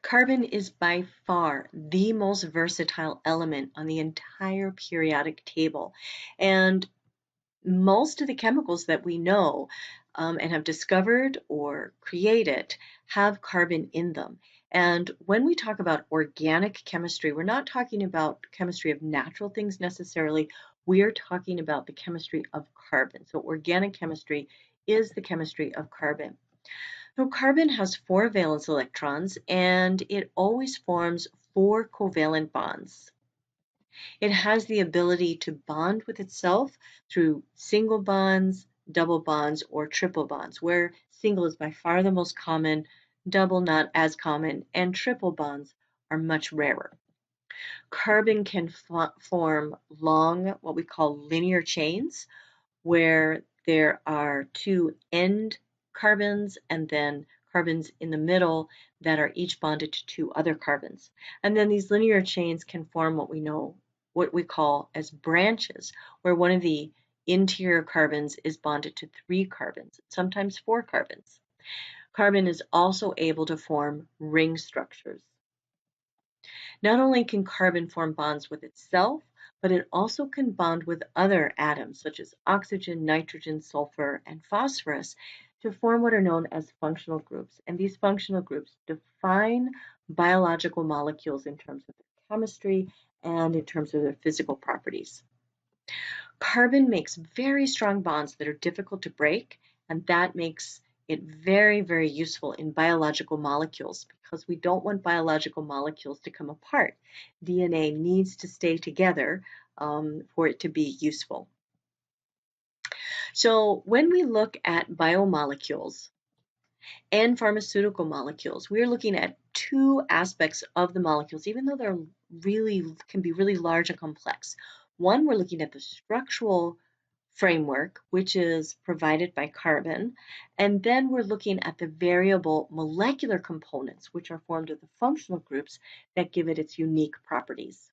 Carbon is by far the most versatile element on the entire periodic table. And most of the chemicals that we know and have discovered or created have carbon in them. And when we talk about organic chemistry, we're not talking about chemistry of natural things necessarily. We're talking about the chemistry of carbon. So organic chemistry is the chemistry of carbon. So carbon has four valence electrons and it always forms four covalent bonds. It has the ability to bond with itself through single bonds, double bonds, or triple bonds, where single is by far the most common, double not as common, and triple bonds are much rarer. Carbon can form long, what we call linear chains, where there are two end carbons and then carbons in the middle that are each bonded to two other carbons. And then these linear chains can form what we call as branches, where one of the interior carbons is bonded to three carbons, sometimes four carbons. Carbon is also able to form ring structures. Not only can carbon form bonds with itself, but it also can bond with other atoms such as oxygen, nitrogen, sulfur, and phosphorus to form what are known as functional groups. And these functional groups define biological molecules in terms of their chemistry and in terms of their physical properties. Carbon makes very strong bonds that are difficult to break, and that makes it very, very useful in biological molecules because we don't want biological molecules to come apart. DNA needs to stay together for it to be useful. So when we look at biomolecules and pharmaceutical molecules, we're looking at two aspects of the molecules, even though they're really can be really large and complex. One, we're looking at the structural framework, which is provided by carbon. And then we're looking at the variable molecular components, which are formed of the functional groups that give it its unique properties.